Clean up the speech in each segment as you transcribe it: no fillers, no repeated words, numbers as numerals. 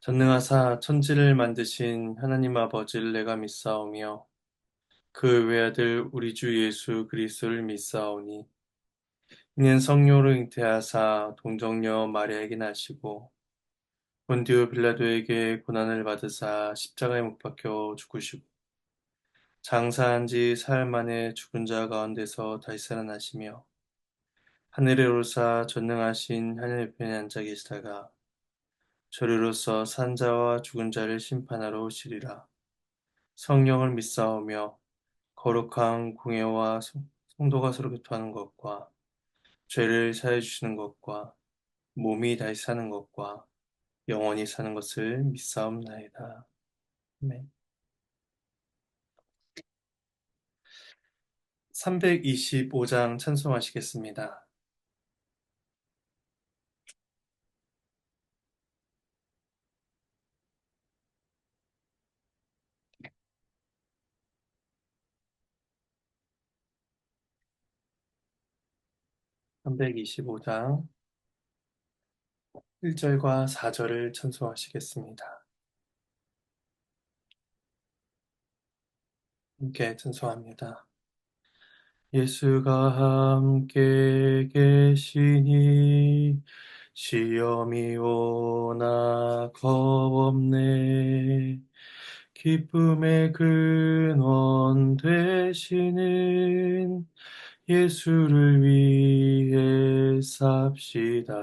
전능하사 천지를 만드신 하나님 아버지를 내가 믿사오며 그 외아들 우리 주 예수 그리스도를 믿사오니 이는 성령으로 잉태하사 동정녀 마리아에게 나시고 본디오 빌라도에게 고난을 받으사 십자가에 못 박혀 죽으시고 장사한 지 사흘 만에 죽은 자 가운데서 다시 살아나시며 하늘에 오르사 전능하신 하늘 옆에 앉아 계시다가 저리로서 산 자와 죽은 자를 심판하러 오시리라. 성령을 믿사오며 거룩한 공예와 성도가 서로 교통하는 것과 죄를 사해 주시는 것과 몸이 다시 사는 것과 영원히 사는 것을 믿사옵나이다. 아멘. 325장 찬송하시겠습니다. 325장 1절과 4절을 찬송하시겠습니다. 함께 찬송합니다. 예수가 함께 계시니 시험이 오나 겁없네. 기쁨의 근원 되시는 예수를 위해 삽시다.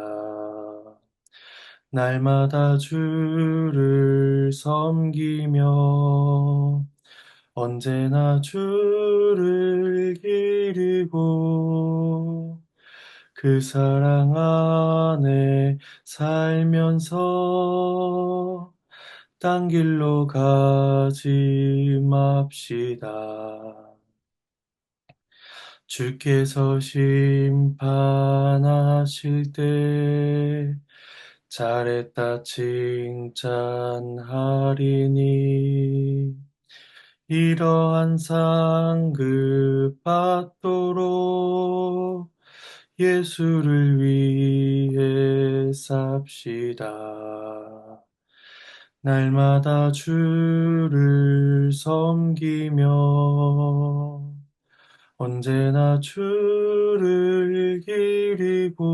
날마다 주를 섬기며 언제나 주를 기리고 그 사랑 안에 살면서 딴 길로 가지 맙시다. 주께서 심판하실 때 잘했다 칭찬하리니 이러한 상급 받도록 예수를 위해 삽시다. 날마다 주를 섬기며 언제나 주를 기리고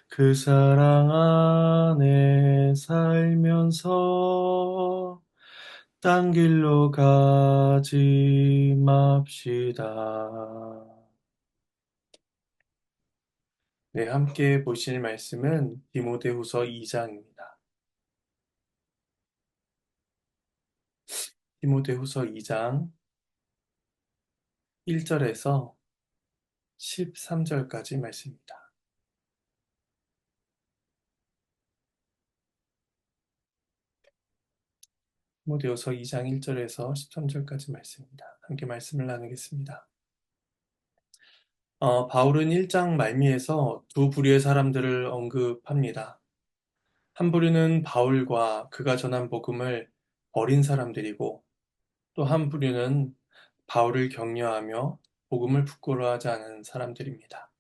그 사랑 안에 살면서 딴 길로 가지 맙시다. 네, 함께 보실 말씀은 디모데후서 2장입니다. 디모데후서 2장 1절에서 13절까지 말씀입니다. 디모데후서 2장 1절에서 13절까지 말씀입니다. 함께 말씀을 나누겠습니다. 바울은 1장 말미에서 두 부류의 사람들을 언급합니다. 한 부류는 바울과 그가 전한 복음을 버린 사람들이고 또 한 부류는 바울을 격려하며 복음을 부끄러워하지 않은 사람들입니다.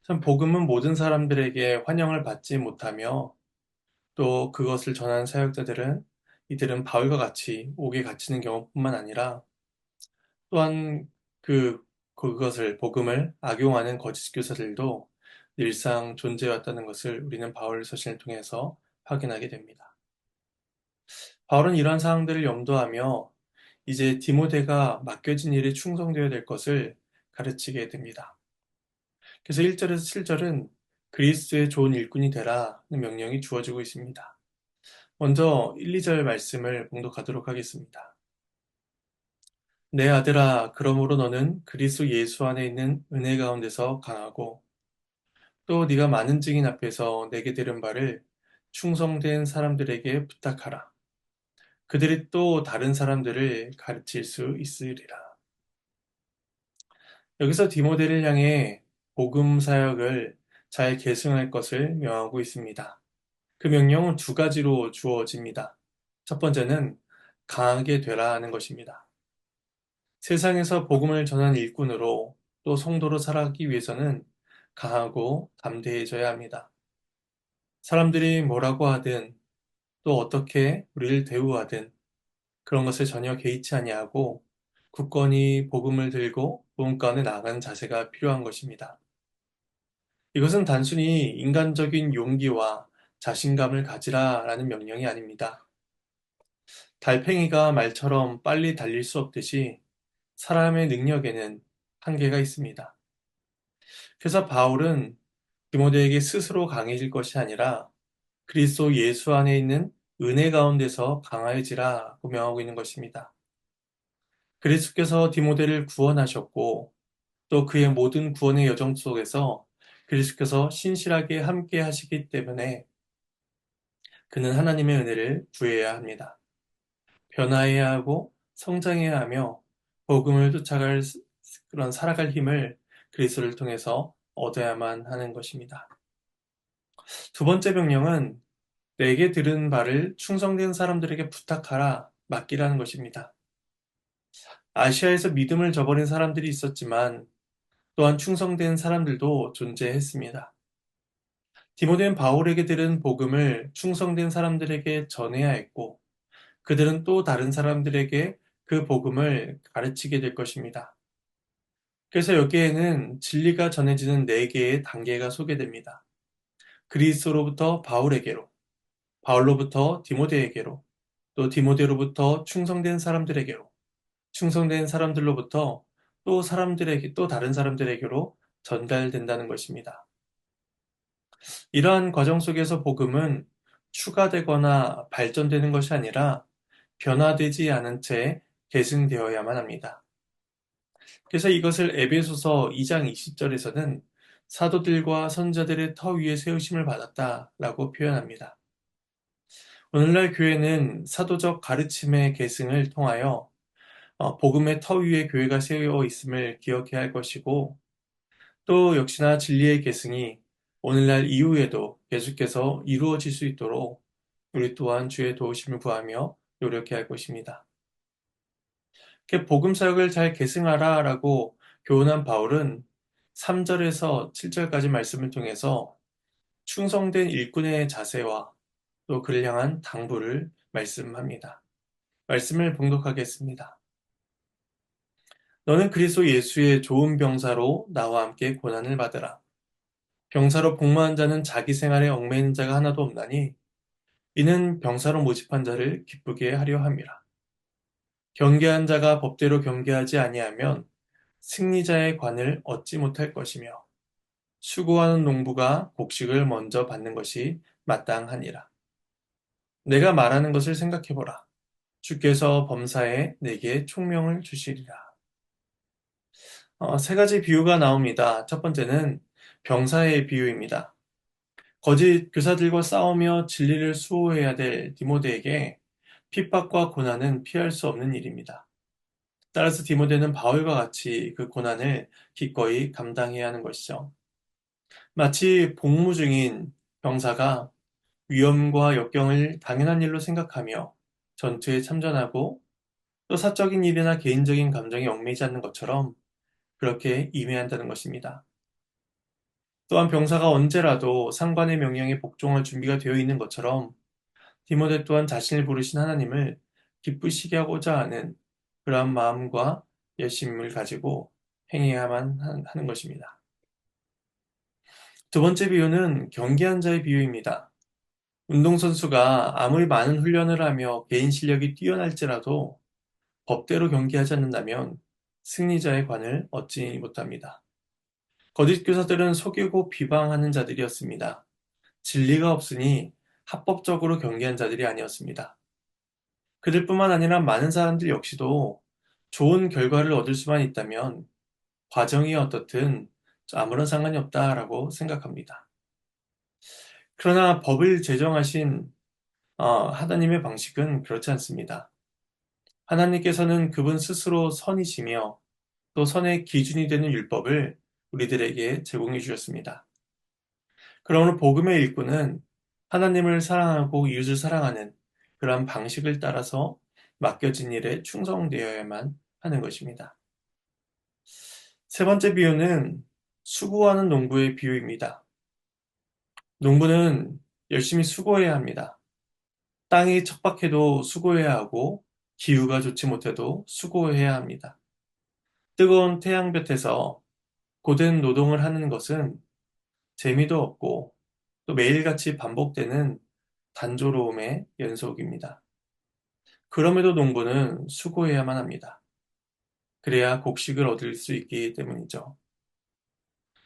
참 복음은 모든 사람들에게 환영을 받지 못하며 또 그것을 전하는 사역자들은 이들은 바울과 같이 옥에 갇히는 경우뿐만 아니라 또한 그것을 복음을 악용하는 거짓 교사들도 일상 존재해왔다는 것을 우리는 바울 서신을 통해서 확인하게 됩니다. 바울은 이러한 사항들을 염두하며 이제 디모데가 맡겨진 일에 충성되어야 될 것을 가르치게 됩니다. 그래서 1절에서 7절은 그리스도의 좋은 일꾼이 되라는 명령이 주어지고 있습니다. 먼저 1, 2절 말씀을 봉독하도록 하겠습니다. 내 아들아, 그러므로 너는 그리스도 예수 안에 있는 은혜 가운데서 강하고 또 네가 많은 증인 앞에서 내게 들은 바를 충성된 사람들에게 부탁하라. 그들이 또 다른 사람들을 가르칠 수 있으리라. 여기서 디모데를 향해 복음 사역을 잘 계승할 것을 명하고 있습니다. 그 명령은 두 가지로 주어집니다. 첫 번째는 강하게 되라 하는 것입니다. 세상에서 복음을 전한 일꾼으로 또 성도로 살아가기 위해서는 강하고 담대해져야 합니다. 사람들이 뭐라고 하든 또 어떻게 우리를 대우하든 그런 것에 전혀 개의치 아니하고 굳건히 복음을 들고 복음 가운데 나아가는 자세가 필요한 것입니다. 이것은 단순히 인간적인 용기와 자신감을 가지라라는 명령이 아닙니다. 달팽이가 말처럼 빨리 달릴 수 없듯이 사람의 능력에는 한계가 있습니다. 그래서 바울은 디모데에게 스스로 강해질 것이 아니라 그리스도 예수 안에 있는 은혜 가운데서 강하여지라고 명하고 있는 것입니다. 그리스도께서 디모데를 구원하셨고 또 그의 모든 구원의 여정 속에서 그리스도께서 신실하게 함께 하시기 때문에 그는 하나님의 은혜를 구해야 합니다. 변화해야 하고 성장해야 하며 복음을 쫓아갈 그런 살아갈 힘을 그리스도를 통해서 얻어야만 하는 것입니다. 두 번째 명령은 내게 들은 바를 충성된 사람들에게 부탁하라, 맡기라는 것입니다. 아시아에서 믿음을 저버린 사람들이 있었지만 또한 충성된 사람들도 존재했습니다. 디모데는 바울에게 들은 복음을 충성된 사람들에게 전해야 했고 그들은 또 다른 사람들에게 그 복음을 가르치게 될 것입니다. 그래서 여기에는 진리가 전해지는 네 개의 단계가 소개됩니다. 그리스도로부터 바울에게로, 바울로부터 디모데에게로, 또 디모데로부터 충성된 사람들에게로, 충성된 사람들로부터 또 사람들에게, 또 다른 사람들에게로 전달된다는 것입니다. 이러한 과정 속에서 복음은 추가되거나 발전되는 것이 아니라 변화되지 않은 채 계승되어야만 합니다. 그래서 이것을 에베소서 2장 20절에서는 사도들과 선자들의 터 위에 세우심을 받았다라고 표현합니다. 오늘날 교회는 사도적 가르침의 계승을 통하여 복음의 터 위에 교회가 세워 있음을 기억해야 할 것이고 또 역시나 진리의 계승이 오늘날 이후에도 계속해서 이루어질 수 있도록 우리 또한 주의 도우심을 구하며 노력해야 할 것입니다. 복음 사역을 잘 계승하라라고 교훈한 바울은 3절에서 7절까지 말씀을 통해서 충성된 일꾼의 자세와 또 그를 향한 당부를 말씀합니다. 말씀을 봉독하겠습니다. 너는 그리스도 예수의 좋은 병사로 나와 함께 고난을 받으라. 병사로 복무한 자는 자기 생활에 얽매이는 자가 하나도 없나니 이는 병사로 모집한 자를 기쁘게 하려 함이라. 경계한 자가 법대로 경계하지 아니하면 승리자의 관을 얻지 못할 것이며 수고하는 농부가 곡식을 먼저 받는 것이 마땅하니라. 내가 말하는 것을 생각해보라. 주께서 범사에 내게 총명을 주시리라. 세 가지 비유가 나옵니다. 첫 번째는 병사의 비유입니다. 거짓 교사들과 싸우며 진리를 수호해야 될 디모데에게 핍박과 고난은 피할 수 없는 일입니다. 따라서 디모데는 바울과 같이 그 고난을 기꺼이 감당해야 하는 것이죠. 마치 복무 중인 병사가 위험과 역경을 당연한 일로 생각하며 전투에 참전하고 또 사적인 일이나 개인적인 감정에 얽매이지 않는 것처럼 그렇게 임해야 한다는 것입니다. 또한 병사가 언제라도 상관의 명령에 복종할 준비가 되어 있는 것처럼 디모데 또한 자신을 부르신 하나님을 기쁘시게 하고자 하는 그러한 마음과 열심을 가지고 행해야만 하는 것입니다. 두 번째 비유는 경기한 자의 비유입니다. 운동선수가 아무리 많은 훈련을 하며 개인 실력이 뛰어날지라도 법대로 경기하지 않는다면 승리자의 관을 얻지 못합니다. 거짓 교사들은 속이고 비방하는 자들이었습니다. 진리가 없으니 합법적으로 경기한 자들이 아니었습니다. 그들뿐만 아니라 많은 사람들 역시도 좋은 결과를 얻을 수만 있다면 과정이 어떻든 아무런 상관이 없다라고 생각합니다. 그러나 법을 제정하신 하나님의 방식은 그렇지 않습니다. 하나님께서는 그분 스스로 선이시며 또 선의 기준이 되는 율법을 우리들에게 제공해 주셨습니다. 그러므로 복음의 일꾼은 하나님을 사랑하고 이웃을 사랑하는 그러한 방식을 따라서 맡겨진 일에 충성되어야만 하는 것입니다. 세 번째 비유는 수고하는 농부의 비유입니다. 농부는 열심히 수고해야 합니다. 땅이 척박해도 수고해야 하고 기후가 좋지 못해도 수고해야 합니다. 뜨거운 태양볕에서 고된 노동을 하는 것은 재미도 없고 또 매일같이 반복되는 단조로움의 연속입니다. 그럼에도 농부는 수고해야만 합니다. 그래야 곡식을 얻을 수 있기 때문이죠.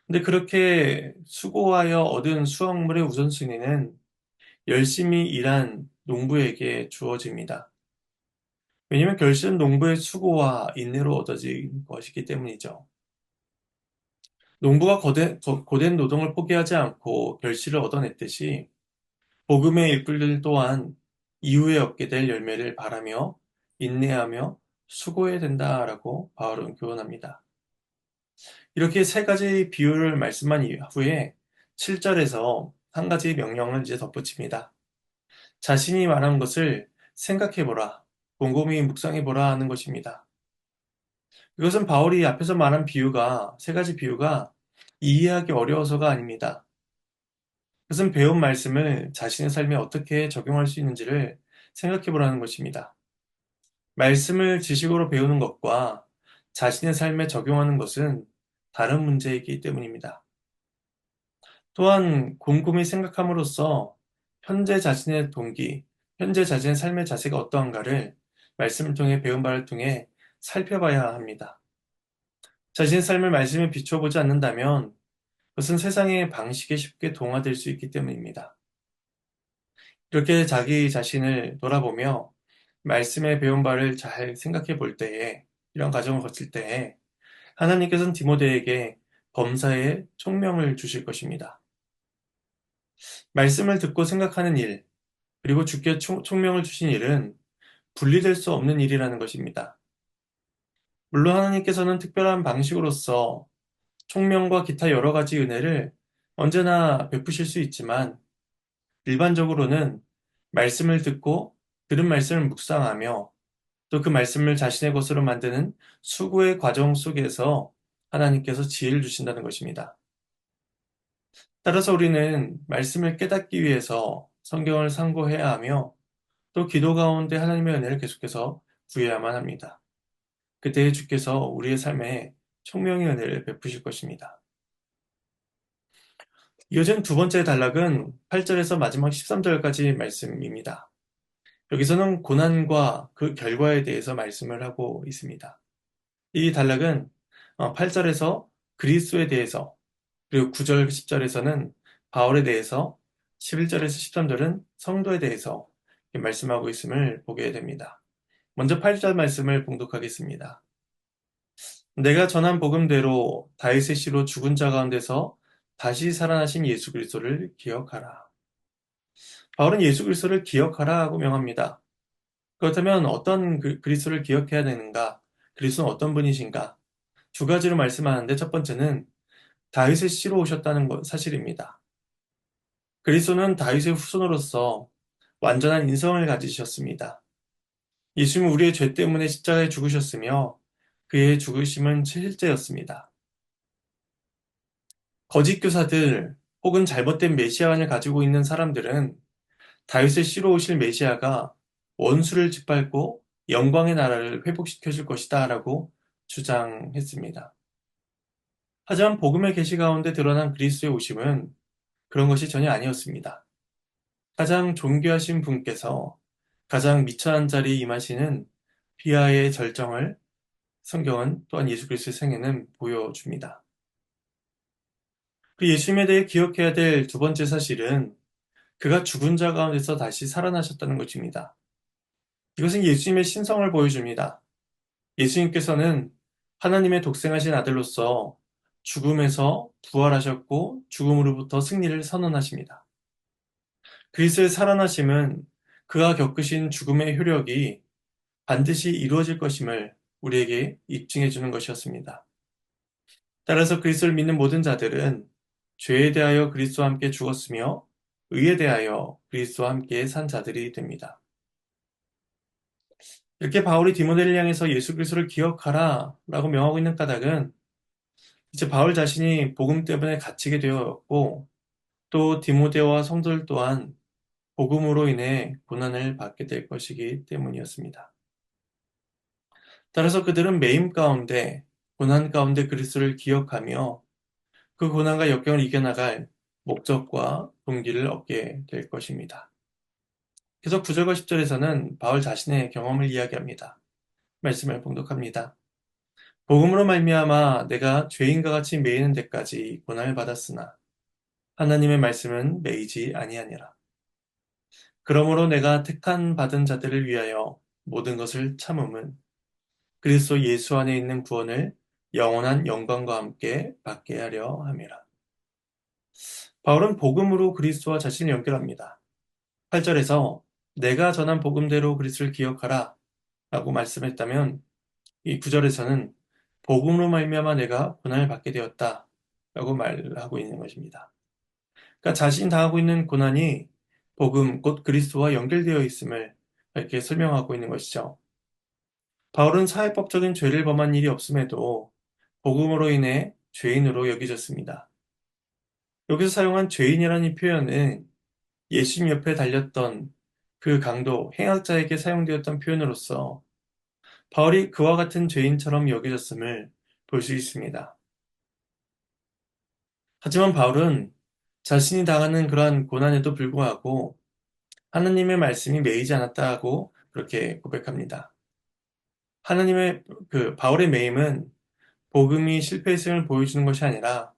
근데 그렇게 수고하여 얻은 수확물의 우선순위는 열심히 일한 농부에게 주어집니다. 왜냐하면 결실은 농부의 수고와 인내로 얻어진 것이기 때문이죠. 농부가 고된 노동을 포기하지 않고 결실을 얻어냈듯이 복음의 일꾼들 또한 이후에 얻게 될 열매를 바라며 인내하며 수고해야 된다라고 바울은 교훈합니다. 이렇게 세 가지 비유를 말씀한 이후에 7절에서 한 가지 명령을 이제 덧붙입니다. 자신이 말한 것을 생각해보라, 곰곰이 묵상해보라 하는 것입니다. 이것은 바울이 앞에서 말한 세 가지 비유가 이해하기 어려워서가 아닙니다. 그것은 배운 말씀을 자신의 삶에 어떻게 적용할 수 있는지를 생각해보라는 것입니다. 말씀을 지식으로 배우는 것과 자신의 삶에 적용하는 것은 다른 문제이기 때문입니다. 또한 곰곰이 생각함으로써 현재 자신의 동기, 현재 자신의 삶의 자세가 어떠한가를 말씀을 통해 배운 바를 통해 살펴봐야 합니다. 자신의 삶을 말씀에 비춰보지 않는다면 그것은 세상의 방식에 쉽게 동화될 수 있기 때문입니다. 이렇게 자기 자신을 돌아보며 말씀에 배운 바를 잘 생각해 볼 때에 이런 과정을 거칠 때에 하나님께서는 디모데에게 범사에 총명을 주실 것입니다. 말씀을 듣고 생각하는 일, 그리고 주께 총명을 주신 일은 분리될 수 없는 일이라는 것입니다. 물론 하나님께서는 특별한 방식으로서 총명과 기타 여러 가지 은혜를 언제나 베푸실 수 있지만 일반적으로는 말씀을 듣고 들은 말씀을 묵상하며 또 그 말씀을 자신의 것으로 만드는 수고의 과정 속에서 하나님께서 지혜를 주신다는 것입니다. 따라서 우리는 말씀을 깨닫기 위해서 성경을 상고해야 하며 또 기도 가운데 하나님의 은혜를 계속해서 구해야만 합니다. 그때 주께서 우리의 삶에 총명의 은혜를 베푸실 것입니다. 이어진 두 번째 단락은 8절에서 마지막 13절까지 말씀입니다. 여기서는 고난과 그 결과에 대해서 말씀을 하고 있습니다. 이 단락은 8절에서 그리스도에 대해서, 그리고 9절, 10절에서는 바울에 대해서, 11절에서 13절은 성도에 대해서 말씀하고 있음을 보게 됩니다. 먼저 8절 말씀을 봉독하겠습니다. 내가 전한 복음대로 다윗의 씨로 죽은 자 가운데서 다시 살아나신 예수 그리스도를 기억하라. 바울은 예수 그리스도를 기억하라 하고 명합니다. 그렇다면 어떤 그리스도를 기억해야 되는가? 그리스도는 어떤 분이신가? 두 가지로 말씀하는데 첫 번째는 다윗의 씨로 오셨다는 사실입니다. 그리스도는 다윗의 후손으로서 완전한 인성을 가지셨습니다. 예수님은 우리의 죄 때문에 십자가에 죽으셨으며 그의 죽으심은 실제였습니다. 거짓 교사들 혹은 잘못된 메시아관을 가지고 있는 사람들은 다윗의 씨로 오실 메시아가 원수를 짓밟고 영광의 나라를 회복시켜 줄 것이다 라고 주장했습니다. 하지만 복음의 계시 가운데 드러난 그리스도의 오심은 그런 것이 전혀 아니었습니다. 가장 존귀하신 분께서 가장 미천한 자리에 임하시는 비하의 절정을 성경은 또한 예수 그리스도의 생애는 보여줍니다. 그 예수님에 대해 기억해야 될 두 번째 사실은 그가 죽은 자 가운데서 다시 살아나셨다는 것입니다. 이것은 예수님의 신성을 보여줍니다. 예수님께서는 하나님의 독생하신 아들로서 죽음에서 부활하셨고 죽음으로부터 승리를 선언하십니다. 그리스도의 살아나심은 그가 겪으신 죽음의 효력이 반드시 이루어질 것임을 우리에게 입증해 주는 것이었습니다. 따라서 그리스도를 믿는 모든 자들은 죄에 대하여 그리스도와 함께 죽었으며 의에 대하여 그리스도와 함께 산 자들이 됩니다. 이렇게 바울이 디모데를 향해서 예수 그리스도를 기억하라 라고 명하고 있는 까닭은 이제 바울 자신이 복음 때문에 갇히게 되었고 또 디모데와 성도들 또한 복음으로 인해 고난을 받게 될 것이기 때문이었습니다. 따라서 그들은 매임 가운데, 고난 가운데 그리스도를 기억하며 그 고난과 역경을 이겨나갈 목적과 동기를 얻게 될 것입니다. 그래서 9절과 10절에서는 바울 자신의 경험을 이야기합니다. 말씀을 봉독합니다. 복음으로 말미암아 내가 죄인과 같이 매이는 데까지 고난을 받았으나 하나님의 말씀은 매이지 아니하니라. 그러므로 내가 택한 받은 자들을 위하여 모든 것을 참음은 그리스도 예수 안에 있는 구원을 영원한 영광과 함께 받게 하려 함이라. 바울은 복음으로 그리스도와 자신을 연결합니다. 8절에서 내가 전한 복음대로 그리스도를 기억하라 라고 말씀했다면 이 9절에서는 복음으로 말미암아 내가 고난을 받게 되었다 라고 말하고 있는 것입니다. 그러니까 자신이 당하고 있는 고난이 복음 곧 그리스도와 연결되어 있음을 이렇게 설명하고 있는 것이죠. 바울은 사회법적인 죄를 범한 일이 없음에도 복음으로 인해 죄인으로 여겨졌습니다. 여기서 사용한 죄인이라는 이 표현은 예수님 옆에 달렸던 그 강도, 행악자에게 사용되었던 표현으로서 바울이 그와 같은 죄인처럼 여겨졌음을 볼 수 있습니다. 하지만 바울은 자신이 당하는 그러한 고난에도 불구하고 하나님의 말씀이 매이지 않았다고 그렇게 고백합니다. 하나님의 바울의 매임은 복음이 실패했음을 보여주는 것이 아니라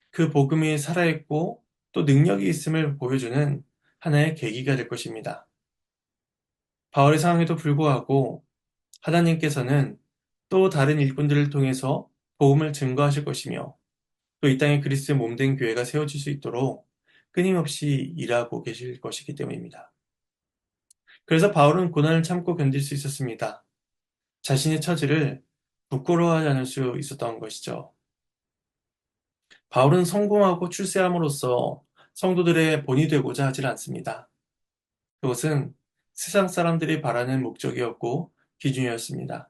그 복음이 살아있고 또 능력이 있음을 보여주는 하나의 계기가 될 것입니다. 바울의 상황에도 불구하고 하나님께서는 또 다른 일꾼들을 통해서 복음을 증거하실 것이며 또 이 땅에 그리스도의 몸된 교회가 세워질 수 있도록 끊임없이 일하고 계실 것이기 때문입니다. 그래서 바울은 고난을 참고 견딜 수 있었습니다. 자신의 처지를 부끄러워하지 않을 수 있었던 것이죠. 바울은 성공하고 출세함으로써 성도들의 본이 되고자 하질 않습니다. 그것은 세상 사람들이 바라는 목적이었고 기준이었습니다.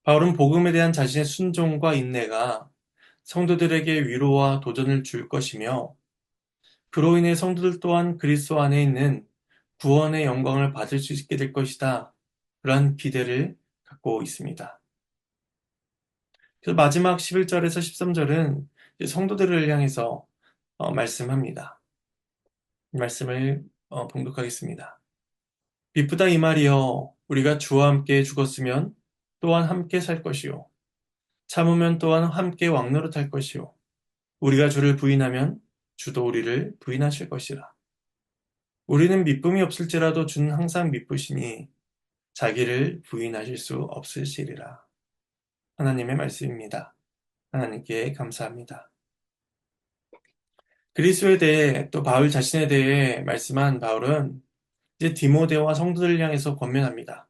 바울은 복음에 대한 자신의 순종과 인내가 성도들에게 위로와 도전을 줄 것이며 그로 인해 성도들 또한 그리스도 안에 있는 구원의 영광을 받을 수 있게 될 것이다. 그러한 기대를 갖고 있습니다. 그래서 마지막 11절에서 13절은 성도들을 향해서 말씀합니다. 이 말씀을 봉독하겠습니다. 비프다 이 말이여 우리가 주와 함께 죽었으면 또한 함께 살 것이요 참으면 또한 함께 왕노릇할 것이요 우리가 주를 부인하면 주도 우리를 부인하실 것이라. 우리는 미쁨이 없을지라도 주는 항상 미쁘시니 자기를 부인하실 수 없으시리라. 하나님의 말씀입니다. 하나님께 감사합니다. 그리스도에 대해 또 바울 자신에 대해 말씀한 바울은 이제 디모데와 성도들을 향해서 권면합니다.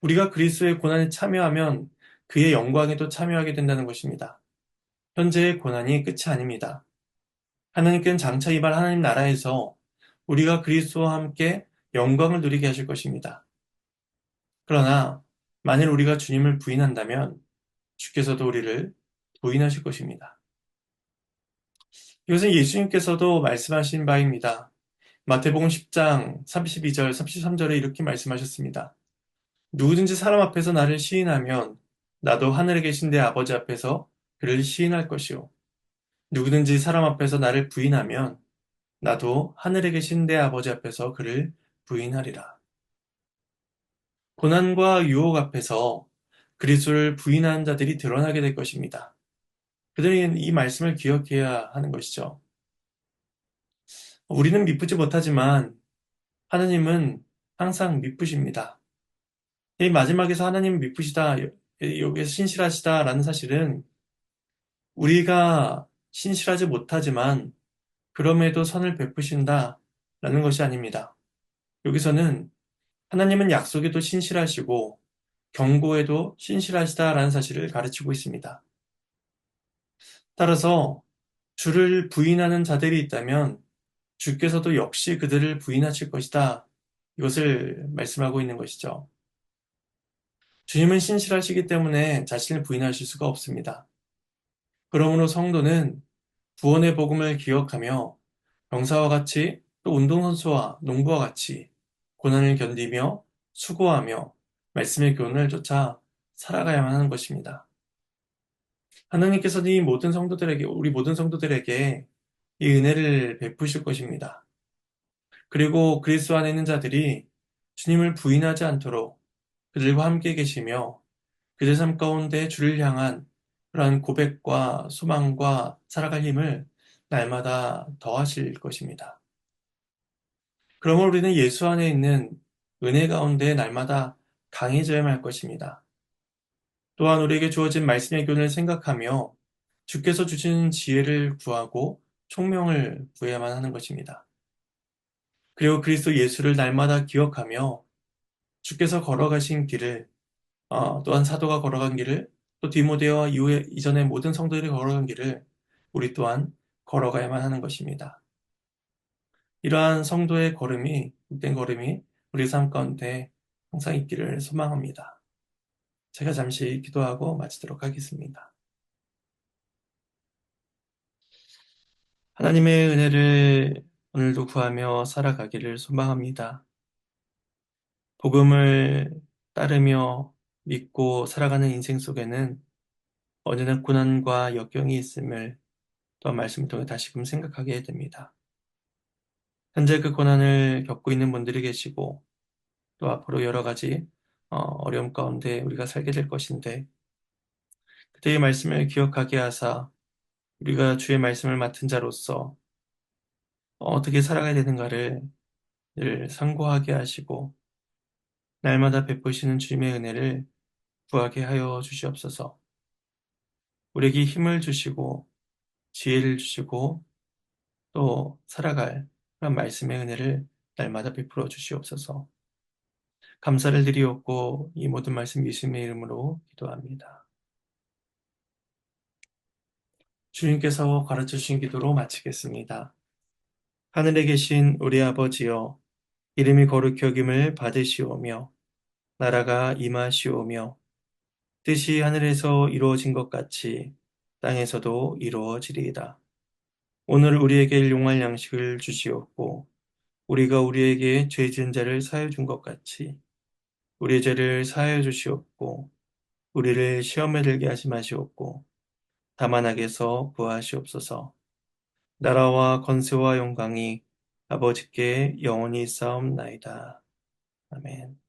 우리가 그리스도의 고난에 참여하면 그의 영광에도 참여하게 된다는 것입니다. 현재의 고난이 끝이 아닙니다. 하나님께는 장차 이발 하나님 나라에서 우리가 그리스도와 함께 영광을 누리게 하실 것입니다. 그러나 만일 우리가 주님을 부인한다면 주께서도 우리를 부인하실 것입니다. 이것은 예수님께서도 말씀하신 바입니다. 마태복음 10장 32절, 33절에 이렇게 말씀하셨습니다. 누구든지 사람 앞에서 나를 시인하면 나도 하늘에 계신 내 아버지 앞에서 그를 시인할 것이요. 누구든지 사람 앞에서 나를 부인하면 나도 하늘에 계신 내 아버지 앞에서 그를 부인하리라. 고난과 유혹 앞에서 그리스도를 부인하는 자들이 드러나게 될 것입니다. 그들은 이 말씀을 기억해야 하는 것이죠. 우리는 미쁘지 못하지만 하나님은 항상 미쁘십니다. 이 마지막에서 하나님은 미쁘시다, 여기에서 신실하시다라는 사실은 우리가 신실하지 못하지만 그럼에도 선을 베푸신다라는 것이 아닙니다. 여기서는 하나님은 약속에도 신실하시고 경고에도 신실하시다라는 사실을 가르치고 있습니다. 따라서 주를 부인하는 자들이 있다면 주께서도 역시 그들을 부인하실 것이다. 이것을 말씀하고 있는 것이죠. 주님은 신실하시기 때문에 자신을 부인하실 수가 없습니다. 그러므로 성도는 구원의 복음을 기억하며 병사와 같이 또 운동선수와 농부와 같이 고난을 견디며 수고하며 말씀의 교훈을 쫓아 살아가야만 하는 것입니다. 하나님께서는 우리 모든 성도들에게 이 은혜를 베푸실 것입니다. 그리고 그리스도 안에 있는 자들이 주님을 부인하지 않도록 그들과 함께 계시며 그들 삶 가운데 주를 향한 그러한 고백과 소망과 살아갈 힘을 날마다 더하실 것입니다. 그러므로 우리는 예수 안에 있는 은혜 가운데 날마다 강해져야만 할 것입니다. 또한 우리에게 주어진 말씀의 교훈을 생각하며 주께서 주신 지혜를 구하고 총명을 구해야만 하는 것입니다. 그리고 그리스도 예수를 날마다 기억하며 주께서 걸어가신 길을, 또한 사도가 걸어간 길을, 또 디모데와 이전의 모든 성도들이 걸어간 길을 우리 또한 걸어가야만 하는 것입니다. 이러한 성도의 걸음이, 복된 걸음이 우리 삶 가운데 항상 있기를 소망합니다. 제가 잠시 기도하고 마치도록 하겠습니다. 하나님의 은혜를 오늘도 구하며 살아가기를 소망합니다. 복음을 따르며 믿고 살아가는 인생 속에는 언제나 고난과 역경이 있음을 또한 말씀을 통해 다시금 생각하게 됩니다. 현재 그 고난을 겪고 있는 분들이 계시고 또 앞으로 여러 가지 어려움 가운데 우리가 살게 될 것인데 그때의 말씀을 기억하게 하사 우리가 주의 말씀을 맡은 자로서 어떻게 살아가야 되는가를 늘 상고하게 하시고 날마다 베푸시는 주님의 은혜를 구하게 하여 주시옵소서. 우리에게 힘을 주시고 지혜를 주시고 또 살아갈 그런 말씀의 은혜를 날마다 베풀어 주시옵소서. 감사를 드리옵고 이 모든 말씀 예수님의 이름으로 기도합니다. 주님께서 가르쳐 주신 기도로 마치겠습니다. 하늘에 계신 우리 아버지여 이름이 거룩히 여김을 받으시오며 나라가 임하시오며 뜻이 하늘에서 이루어진 것 같이 땅에서도 이루어지리이다. 오늘 우리에게 일용할 양식을 주시옵고 우리가 우리에게 죄 지은 자를 사하여 준 것 같이 우리의 죄를 사하여 주시옵고 우리를 시험에 들게 하지 마시옵고 다만 악에서 구하시옵소서. 나라와 권세와 영광이 아버지께 영원히 있사옵나이다. 아멘.